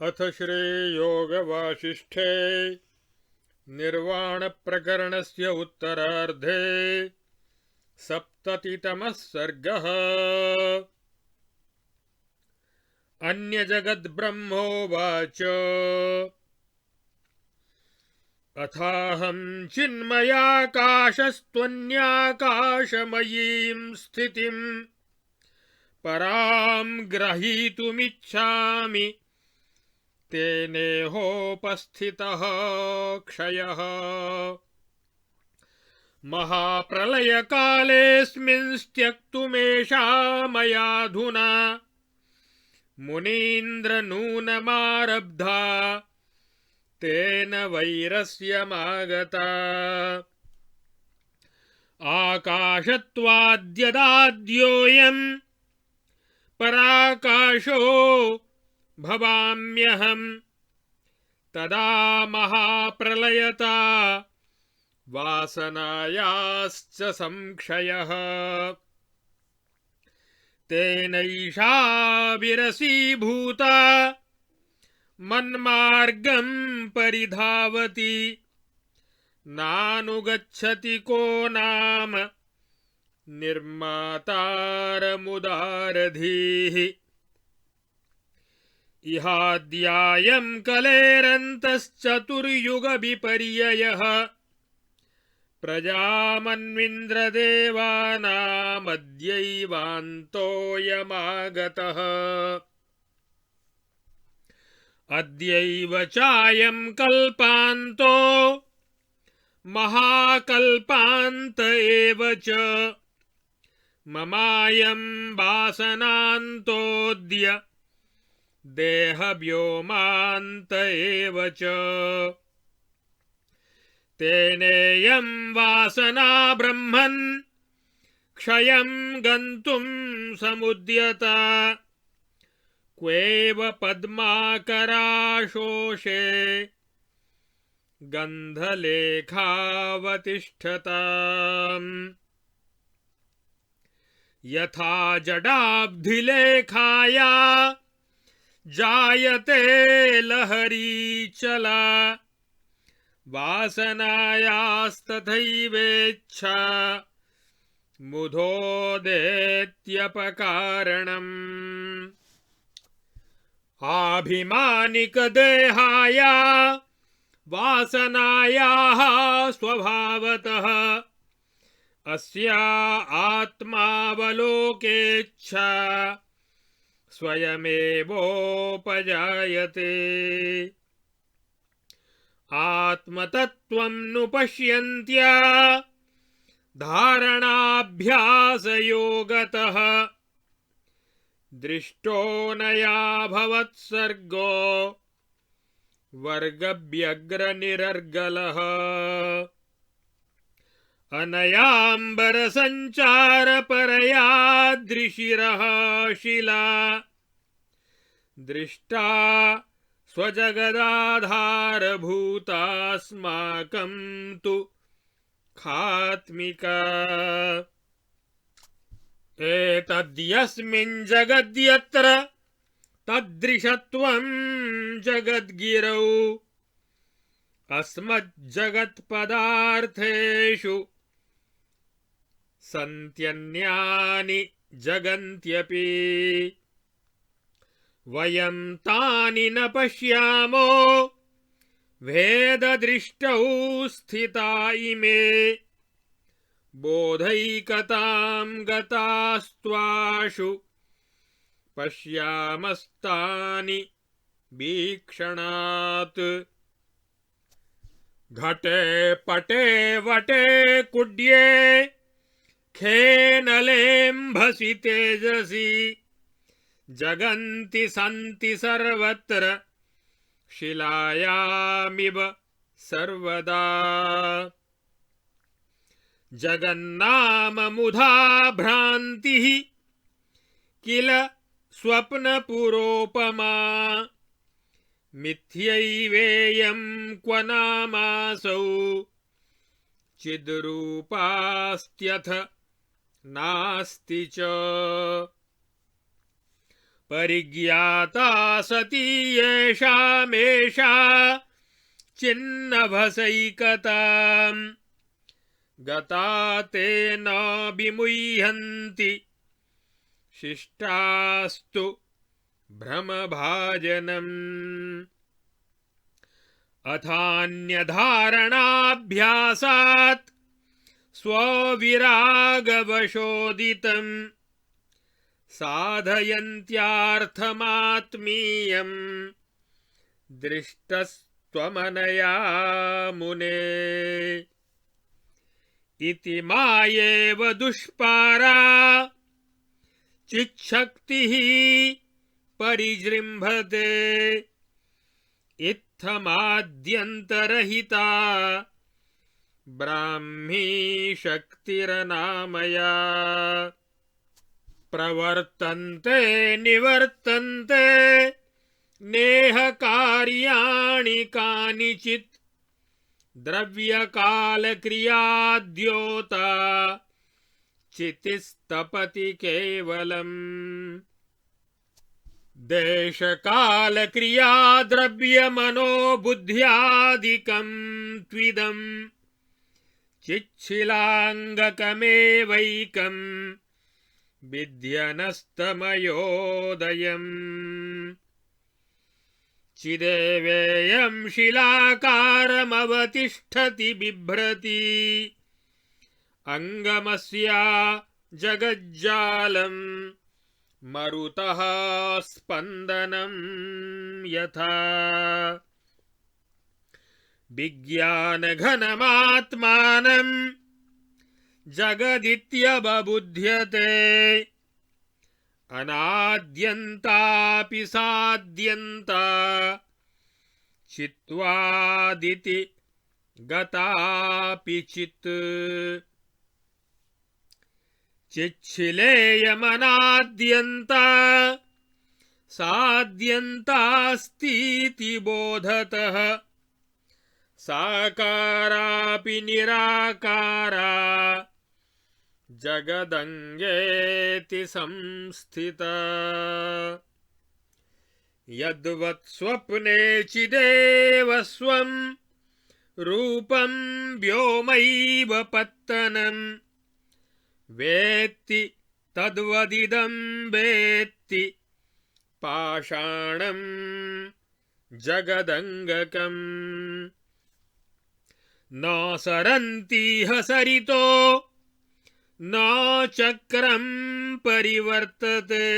अथ श्रीयोगवासिष्ठे निर्वाणप्रकरणस्य उत्तरार्धे सप्ततितमः सर्गः। अन्यजगद्ब्रह्मोवाच अथाहं चिन्मयाकाशस्त्वन्याकाशमयीं स्थितिं परां ग्रहीतुमिच्छामि तेनेहोपस्थितः क्षयः। महाप्रलयकालेऽस्मिंस्त्यक्तुमेषा मयाधुना मुनीन्द्रनूनमारब्धा तेन वैरस्यमागता। आकाशत्वाद्यदाद्योऽयं पराकाशो भवाम्यहं तदा महाप्रलयता वासनायाश्च संक्षयः। तेनैषा विरसीभूता मन्मार्गं परिधावति नानुगच्छति को नाम निर्मातारमुदारधीः। इहाद्यायं कलेरन्तश्चतुर्युगविपर्ययः प्रजामन्विन्द्रदेवानामद्यैवान्तोऽयमागतः। अद्यैव चायं कल्पान्तो महाकल्पान्त एव च ममायं वासनान्तोऽद्य देहव्योमान्त एव च। तेनेयं वासना ब्रह्मन् क्षयं गन्तुं समुद्यता क्वेव पद्माकराशोषे गन्धलेखावतिष्ठताम्। यथा जडाब्धिलेखाया जायते लहरीचला वासनायास्तथैवेच्छा मुधोदेत्यपकारणम्। आभिमानिकदेहाया वासनायाः स्वभावतः अस्या आत्मावलोकेच्छा स्वयमेवोपजायते। आत्मतत्त्वं नुपश्यन्त्या धारणाभ्यासयोगतः दृष्टो नयाभवत्सर्गो वर्गव्यग्रनिरर्गलः। अनयाम्बरसञ्चारपरया दृशिरः शिला दृष्टा स्वजगदाधारभूतास्माकं तु खात्मिका। एतद्यस्मिन् जगद्यत्र तद्दृशत्वं जगद्गिरौ अस्मज्जगत्पदार्थेषु सन्त्यन्यानि जगन्त्यपि। वयं तानि न पश्यामो भेददृष्टौ स्थिता इमे बोधैकतां गतास्त्वाषु पश्यामस्तानि वीक्षणात्। घटे पटे वटे कुड्ये खेनलेम्भसि तेजसि जगन्ति सन्ति सर्वत्र शिलायामिव सर्वदा। जगन्नाममुधा भ्रान्तिः किल स्वप्नपुरोपमा मिथ्यैवेयं क्व नामासौ चिद्रूपास्त्यथ नास्ति च। परिज्ञाता सती येषामेषा चिन्नभसैकताम् गता तेन विमुह्यन्ति शिष्टास्तु भ्रमभाजनम् अथान्यधारणाभ्यासात् स्वविरागवशोदितम् साधयन्त्यार्थमात्मीयम् दृष्टस्त्वमनया मुने इति मायेव दुष्पारा चिच्छक्तिः परिजृम्भते इत्थमाद्यन्तरहिता ब्राह्मी शक्तिरनामया प्रवर्तन्ते निवर्तन्ते नेह कार्याणि कानिचित् द्रव्यकालक्रियाद्योता चितिस्तपति केवलम् देशकालक्रिया द्रव्यमनोबुद्ध्यादिकं त्विदम् चिच्छिलाङ्गकमेवैकम् विद्यनस्तमयोदयम् चिदेवेयं शिलाकारमवतिष्ठति बिभ्रति अङ्गमस्या जगज्जालम् मरुतः स्पन्दनं यथा विज्ञानघनमात्मानं जगदित्यवबुध्यते अनाद्यन्तापि साद्यन्ता चित्वादिति गतापि चित् चिच्छिलेयमनाद्यन्ता साद्यन्तास्तीति बोधतः साकारापि निराकारा जगदङ्गेति संस्थिता यद्वत् स्वप्ने चिदेव स्वं रूपं व्योमैव पत्तनं वेत्ति तद्वदिदं वेत्ति पाषाणं जगदङ्गकम् न सरन्तीह सरितो न चक्रं परिवर्तते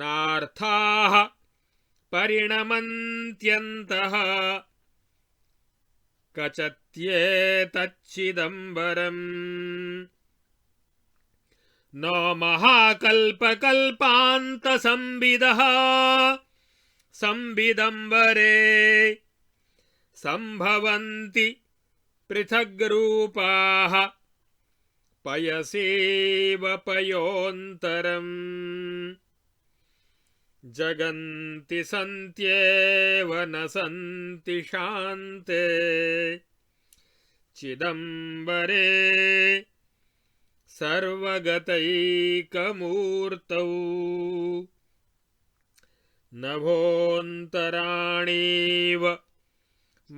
नार्थाः परिणमन्त्यन्तः कचत्येतच्चिदम्बरम् न महाकल्पकल्पान्तसंविदः संविदम्बरे सम्भवन्ति पृथग्रूपाः पयसेव पयोऽन्तरम् जगन्ति सन्त्येव न सन्ति शान्ते चिदम्बरे सर्वगतैकमूर्तौ नभोऽन्तराणीव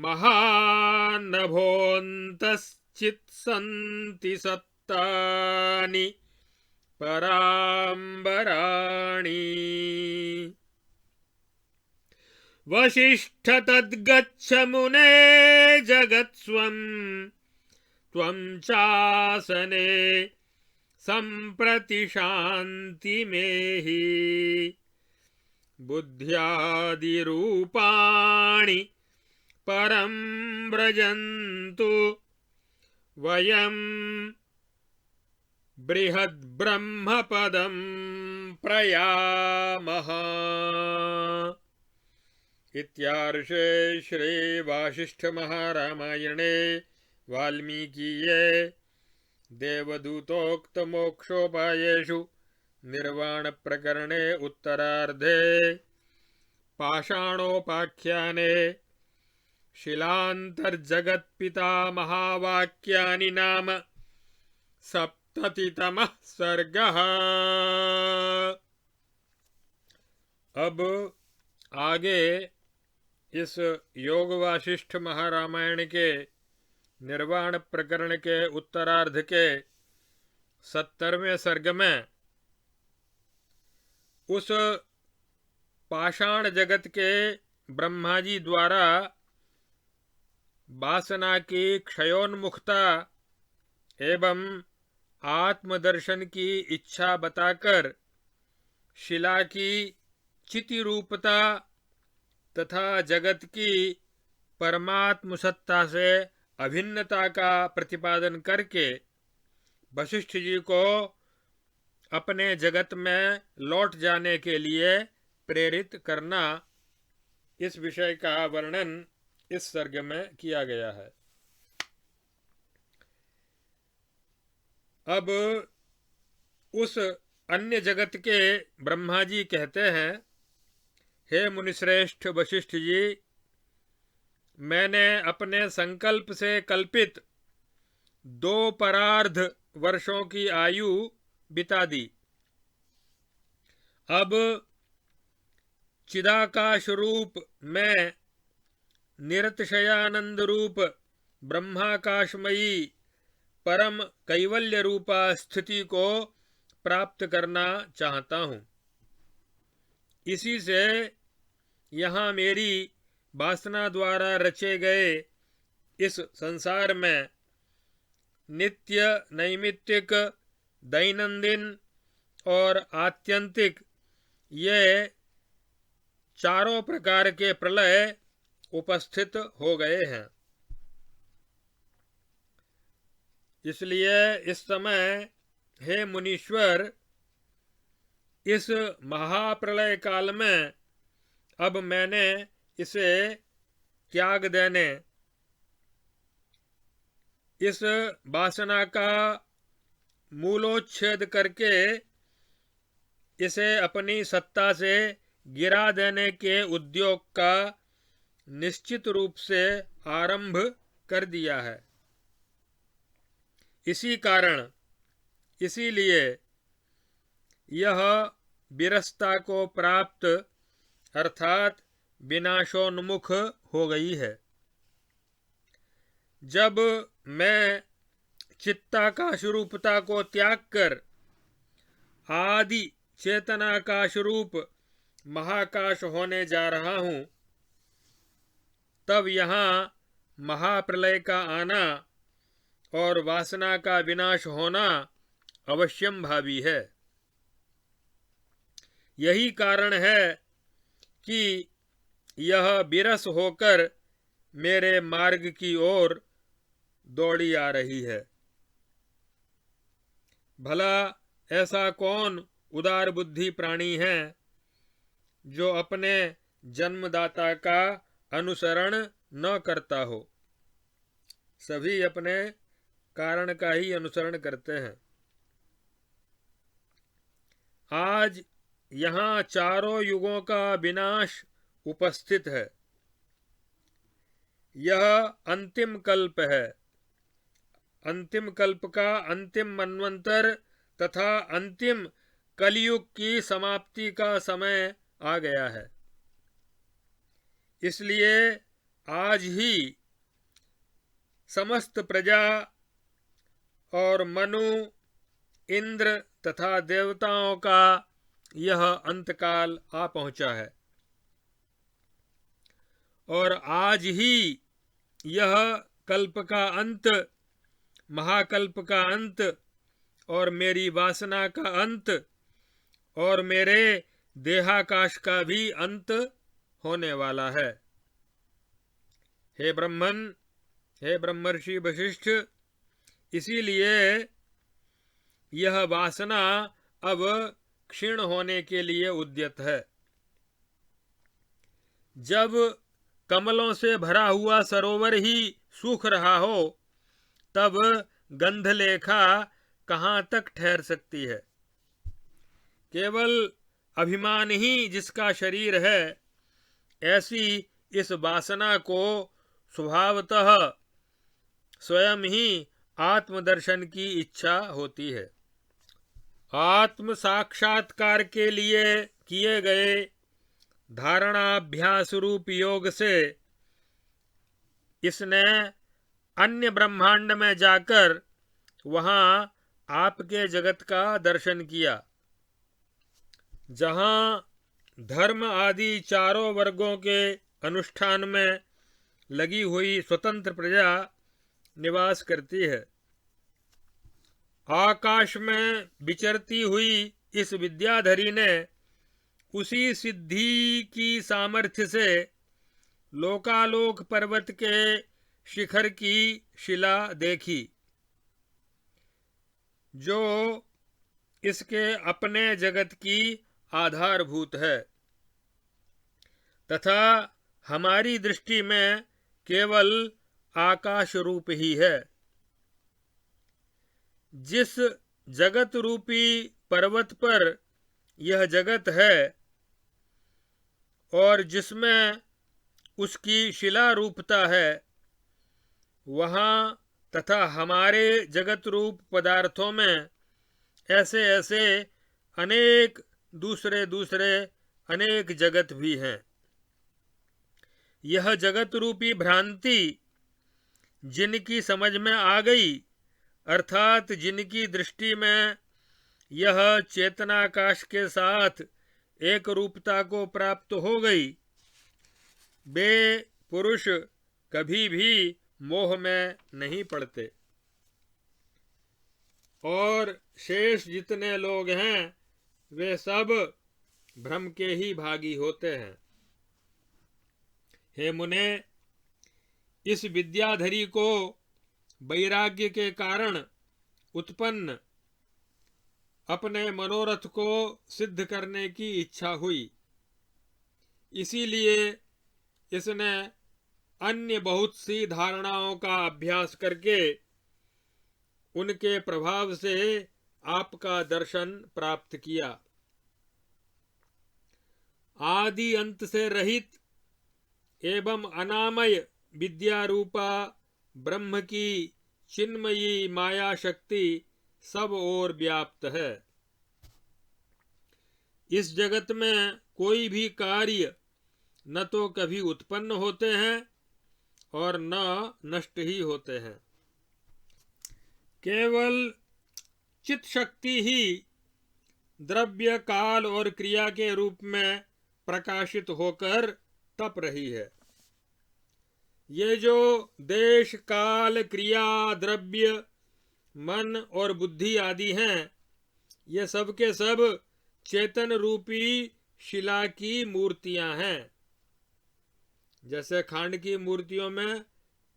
महानभोऽन्तश्चित्सन्ति सत्तानि पराम्बराणि वसिष्ठ तद्गच्छ मुने जगत्स्वं त्वं चासने सम्प्रति शान्तिमेहि बुद्ध्यादिरूपाणि परं व्रजन्तु वयं बृहद्ब्रह्मपदं प्रयामः। इत्यार्षे श्रीवासिष्ठमहारामायणे वाल्मीकीये देवदूतोक्तमोक्षोपायेषु निर्वाणप्रकरणे उत्तरार्धे पाषाणोपाख्याने शिलान्तर्जगत्पितामहावाक्यानि नाम 70तमः सर्गः। अब आगे इस योग वासिष्ठ महारामायण के निर्वाण प्रकरण के उत्तरार्ध के 70वें सर्ग में उस पाषाण जगत के ब्रह्मा जी द्वारा वासना की क्षयोन्मुखता एवं आत्मदर्शन की इच्छा बताकर शिला की चिति रूपता तथा जगत की परमात्म सत्ता से अभिन्नता का प्रतिपादन करके वशिष्ठ जी को अपने जगत में लौट जाने के लिए प्रेरित करना, इस विषय का वर्णन इस सर्ग में किया गया है। अब उस अन्य जगत के ब्रह्मा जी कहते हैं, हे मुनिश्रेष्ठ वशिष्ठ जी, मैंने अपने संकल्प से कल्पित 2 परार्ध वर्षों की आयु बिता दी। अब चिदाकाश रूप में निरतिशयानंद रूप ब्रह्माकाशमयी परम कैवल्य रूपा स्थिति को प्राप्त करना चाहता हूँ। इसी से यहाँ मेरी वासना द्वारा रचे गए इस संसार में नित्य, नैमित्तिक, दैनंदिन और आत्यंतिक ये 4 प्रकार के प्रलय उपस्थित हो गए हैं। इसलिए इस समय हे मुनीश्वर, इस महाप्रलय काल में अब मैंने इसे त्याग देने, इस वासना का मूलोच्छेद करके इसे अपनी सत्ता से गिरा देने के उद्योग का निश्चित रूप से आरंभ कर दिया है। इसी कारण, इसीलिए यह विरसता को प्राप्त अर्थात विनाशोन्मुख हो गई है। जब मैं चित्ताकाश रूपता को त्याग कर आदि चेतनाकाश रूप महाकाश होने जा रहा हूँ, तब यहाँ महाप्रलय का आना और वासना का विनाश होना अवश्यम भावी है। यही कारण है कि यह विरस होकर मेरे मार्ग की ओर दौड़ी आ रही है। भला ऐसा कौन उदार बुद्धि प्राणी है जो अपने जन्मदाता का अनुसरण न करता हो? सभी अपने कारण का ही अनुसरण करते हैं। आज यहाँ 4 युगों का विनाश उपस्थित है। यह अंतिम कल्प है। अंतिम कल्प का अंतिम मनवंतर तथा अंतिम कलयुग की समाप्ति का समय आ गया है। इसलिए आज ही समस्त प्रजा और मनु, इंद्र तथा देवताओं का यह अंतकाल आ पहुंचा है और आज ही यह कल्प का अंत, महाकल्प का अंत और मेरी वासना का अंत और मेरे देहाकाश का भी अंत होने वाला है। हे ब्रह्मन, हे ब्रह्मर्षि वशिष्ठ, इसीलिए यह वासना अब क्षीण होने के लिए उद्यत है। जब कमलों से भरा हुआ सरोवर ही सूख रहा हो, तब गंधलेखा कहाँ तक ठहर सकती है? केवल अभिमान ही जिसका शरीर है, ऐसी इस वासना को स्वभावतः स्वयं ही आत्मदर्शन की इच्छा होती है। आत्म साक्षात्कार के लिए किए गए धारणाभ्यास रूप योग से इसने अन्य ब्रह्मांड में जाकर वहां आपके जगत का दर्शन किया, जहां धर्म आदि चारों वर्गों के अनुष्ठान में लगी हुई स्वतंत्र प्रजा निवास करती है। आकाश में विचरती हुई इस विद्याधरी ने उसी सिद्धि की सामर्थ्य से लोकालोक पर्वत के शिखर की शिला देखी, जो इसके अपने जगत की आधारभूत है तथा हमारी दृष्टि में केवल आकाश रूप ही है। जिस जगत रूपी पर्वत पर यह जगत है और जिसमें उसकी शिला रूपता है, वहाँ तथा हमारे जगत रूप पदार्थों में ऐसे ऐसे अनेक दूसरे दूसरे अनेक जगत भी हैं। यह जगत रूपी भ्रांति जिनकी समझ में आ गई, अर्थात जिनकी दृष्टि में यह चेतनाकाश के साथ एक रूपता को प्राप्त हो गई, वे पुरुष कभी भी मोह में नहीं पड़ते। और शेष जितने लोग हैं वे सब भ्रम के ही भागी होते हैं। हे मुने, इस विद्याधरी को वैराग्य के कारण उत्पन्न अपने मनोरथ को सिद्ध करने की इच्छा हुई, इसीलिए इसने अन्य बहुत सी धारणाओं का अभ्यास करके उनके प्रभाव से आपका दर्शन प्राप्त किया। आदि अंत से रहित एवं अनामय विद्या रूपा ब्रह्म की चिन्मयी माया शक्ति सब ओर व्याप्त है। इस जगत में कोई भी कार्य न तो कभी उत्पन्न होते हैं और न नष्ट ही होते हैं। केवल चित शक्ति ही द्रव्य, काल और क्रिया के रूप में प्रकाशित होकर तप रही है। ये जो देश, काल, क्रिया, द्रव्य, मन और बुद्धि आदि हैं, ये सब के सब चेतन रूपी शिला की मूर्तियां हैं। जैसे खांड की मूर्तियों में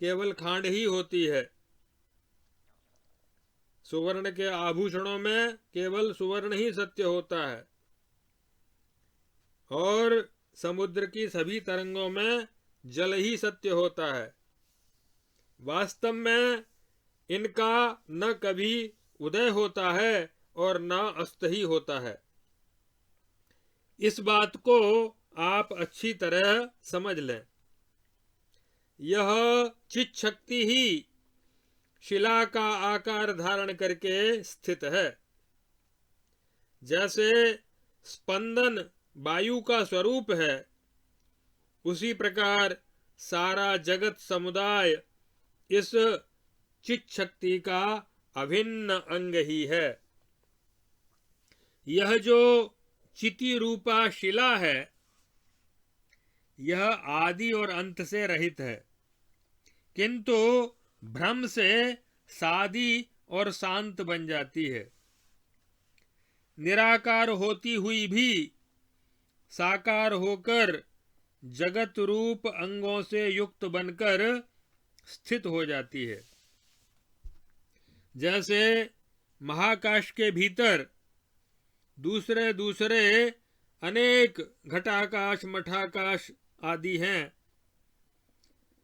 केवल खांड ही होती है, सुवर्ण के आभूषणों में केवल सुवर्ण ही सत्य होता है, और समुद्र की सभी तरंगों में जल ही सत्य होता है। वास्तव में इनका न कभी उदय होता है और न अस्त ही होता है। इस बात को आप अच्छी तरह समझ लें। यह चित शक्ति ही शिला का आकार धारण करके स्थित है। जैसे स्पंदन वायु का स्वरूप है, उसी प्रकार सारा जगत समुदाय इस चित शक्ति का अभिन्न अंग ही है। यह जो चिति रूपा शिला है, यह आदि और अंत से रहित है, किंतु भ्रम से सादी और शांत बन जाती है। निराकार होती हुई भी साकार होकर जगत रूप अंगों से युक्त बनकर स्थित हो जाती है। जैसे महाकाश के भीतर दूसरे दूसरे अनेक घटाकाश, मठाकाश आदि हैं,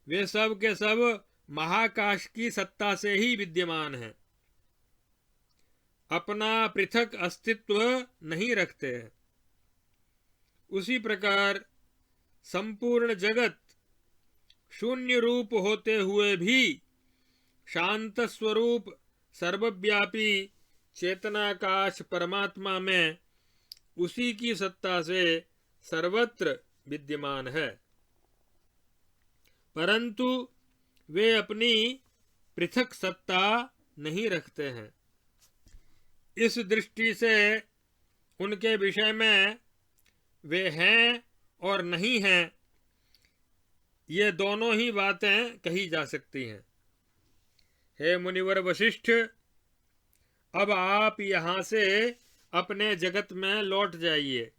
वे सब के सब महाकाश की सत्ता से ही विद्यमान हैं, अपना पृथक अस्तित्व नहीं रखते हैं। उसी प्रकार संपूर्ण जगत शून्य रूप होते हुए भी शांत स्वरूप सर्वव्यापी चेतनाकाश परमात्मा में उसी की सत्ता से सर्वत्र विद्यमान है, परंतु वे अपनी पृथक सत्ता नहीं रखते हैं। इस दृष्टि से उनके विषय में वे हैं और नहीं हैं, ये दोनों ही बातें कही जा सकती हैं। हे मुनिवर वशिष्ठ, अब आप यहाँ से अपने जगत में लौट जाइए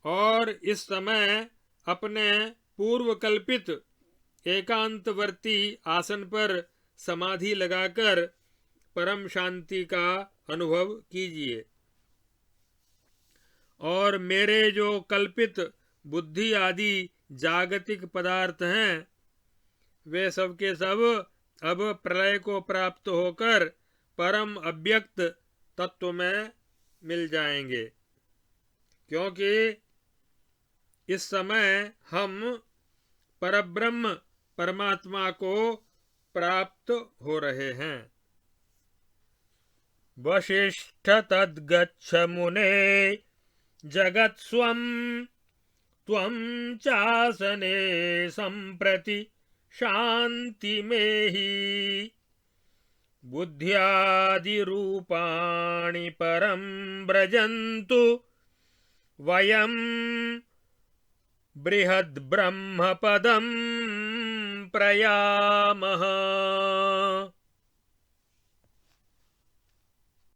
और इस समय अपने पूर्व कल्पित एकांतवर्ती आसन पर समाधि लगाकर परम शांति का अनुभव कीजिए और मेरे जो कल्पित बुद्धि आदि जागतिक पदार्थ हैं वे सब के सब अब प्रलय को प्राप्त होकर परम अव्यक्त तत्व में मिल जाएंगे, क्योंकि इस समय हम परब्रह्म परमात्मा को प्राप्त हो रहे हैं। वशिष्ठ तद्गच्छ मुने जगत्स्वं त्वं चासने संप्रति शान्तिमेहि बुद्ध्यादिरूपाणि परं व्रजन्तु वयं बृहद्ब्रह्मपदं प्रयामः।